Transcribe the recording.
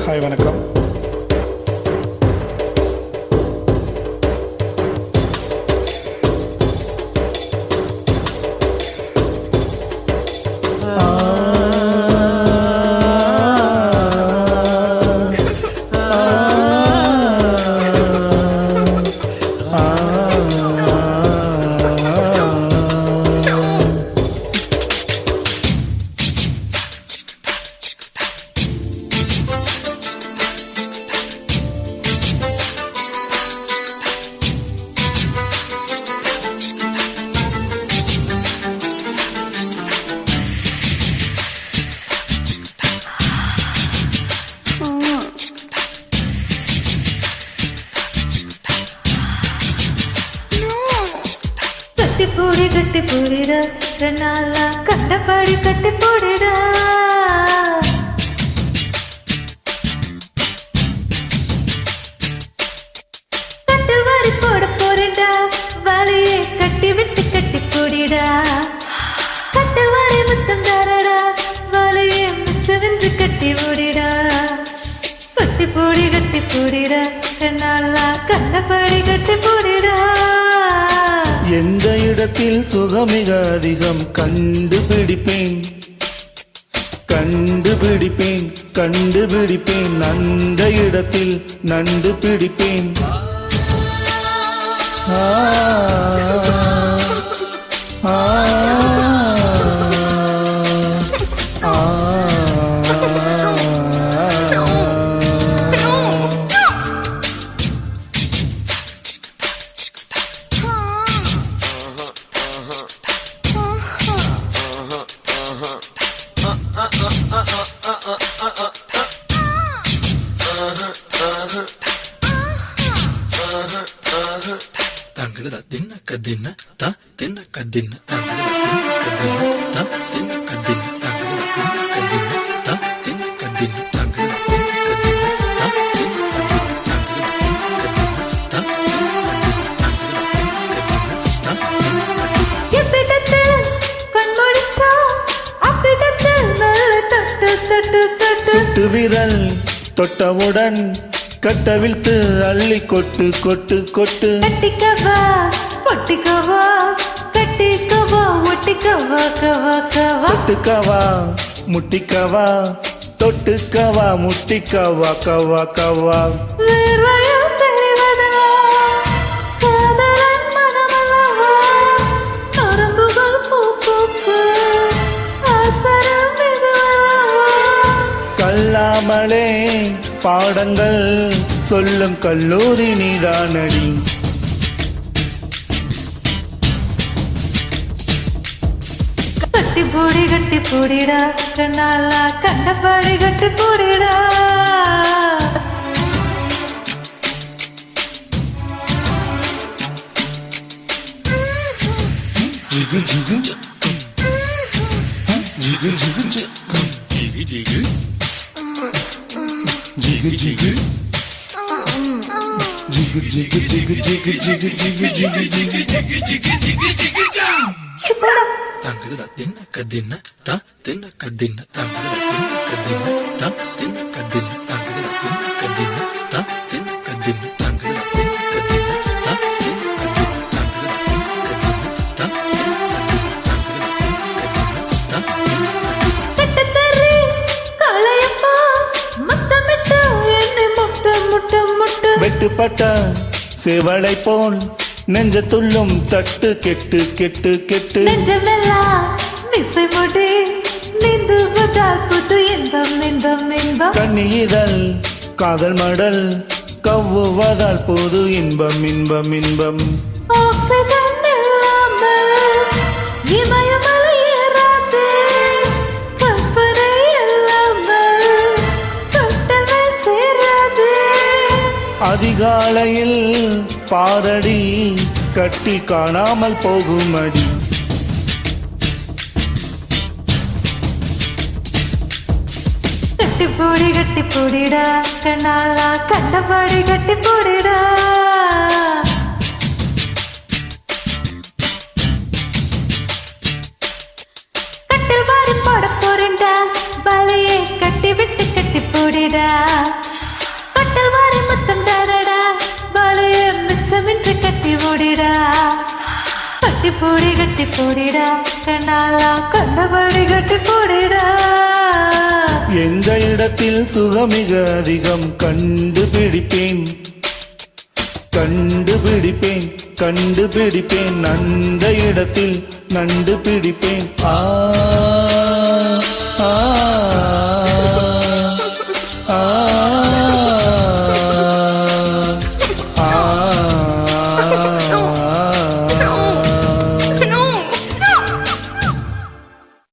Hi வணக்கம். கட்டி போடிடா ரெண்டாளா கண்டபாடி கட்டி போடிடா கட்டு வாரி போட போறேன்டா வாழையே கட்டி விட்டு கட்டி போடிடா கட்டு வாரி முத்தம் தாரடா வாழையே மிச்சவென்று கட்டி ஓடிடா கட்டி போடிடா ரெண்டாளா கண்டபாடி கட்டி போடிடா எந்த இடத்தில் சுகமிக அதிகம் கண்டுபிடிப்பேன் அந்த இடத்தில் நண்டு பிடிப்பேன். தங்கடா தின்ன கதின்ன தா தின்ன கதின்ன தங்கடா தின்ன கதின்ன தா தின்ன கதின்ன தங்கடா தின்ன கதின்ன தா தின்ன கதின்ன தங்கடா தின்ன கதின்ன தா தின்ன கதின்ன தங்கடா தின்ன கதின்ன தா தின்ன கதின்ன எப்பிடத்து கண்மொழிச்சா அப்பிடத்து நல்ல தொட்டு தொட்டு தொட்டு சுட்டு விரல் தொட்டவுடன் கட்டவிழ்த்து அள்ளி கொட்டு கொட்டு கொட்டு. கட்டிக்கவா பொட்டிக்கவா கட்டிக்கவா ஒட்டிக்கவா கவா கவா தொட்டுக்கவா முட்டிக்கவா தொட்டுக்கவா முட்டிக்கவா கவா கவா. வேர்வையும் தெளிவதா காதலன் மனமல்லவா நரம்புகள் பூ பூப்பு ஆசரம் மெதுவல்லவா கல்லாமலே பாடங்கள் சொல்லும் கல்லூரி நீதானடி. கட்டி போடிடா கண்ணாலா கண்டபாடி கட்டி போடிடா ஜிகு ஜிகு ஜிகு ஜிகு ஜிகு ஜிகு Jigga jigga Jigga jigga jigga jigga jigga jigga jigga jigga jigga jigga jigga jigga jigga Tangada dinna kadinna ta dinna kadinna tangada dinna kadinna ta dinna kadinna tangada dinna kadinna ta dinna kadinna tangada dinna kadinna ta dinna kadinna tangada dinna kadinna ta dinna kadinna tangada dinna kadinna ta கட்டத்தரி காளையப்பா முத்தமிட்டு என்னை முட்ட முட்ட முட்ட வெட்டுப்பட்ட சேவலை போல் நெஞ்ச துள்ளும் தட்டு கெட்டு கெட்டு கெட்டு. நெஞ்சமெல்லாம் மிசை முடி நீந்துவதால் புது இன்பம் இன்பம் இன்பம் கண்ணீரல் காதல் மடல் கவ்வுவதால் புது இன்பம் இன்பம் இன்பம். ஆக்சிஜன் இல்லாமல் இமயமலை ஏறாது கற்பனை இல்லாமல் தொட்டமை சேராது அதிகாலையில் பாரடி கட்டி காணாமல் போகும் அடி. கட்டி போடிடா கண்ணாலா கண்டபாடி கட்டி போடிடா கட்டு வாரி போட போறேன்டா வலையை கட்டி விட்டு கட்டி போடிடா கட்டி போடிடா கண்ணாலா கண்டபடி கட்டி போடிடா எந்த இடத்தில் சுகமிக அதிகம் கண்டுபிடிப்பேன் கண்டுபிடிப்பேன் கண்டுபிடிப்பேன் அந்த இடத்தில் நண்டு பிடிப்பேன் ஆ ஆ ஆ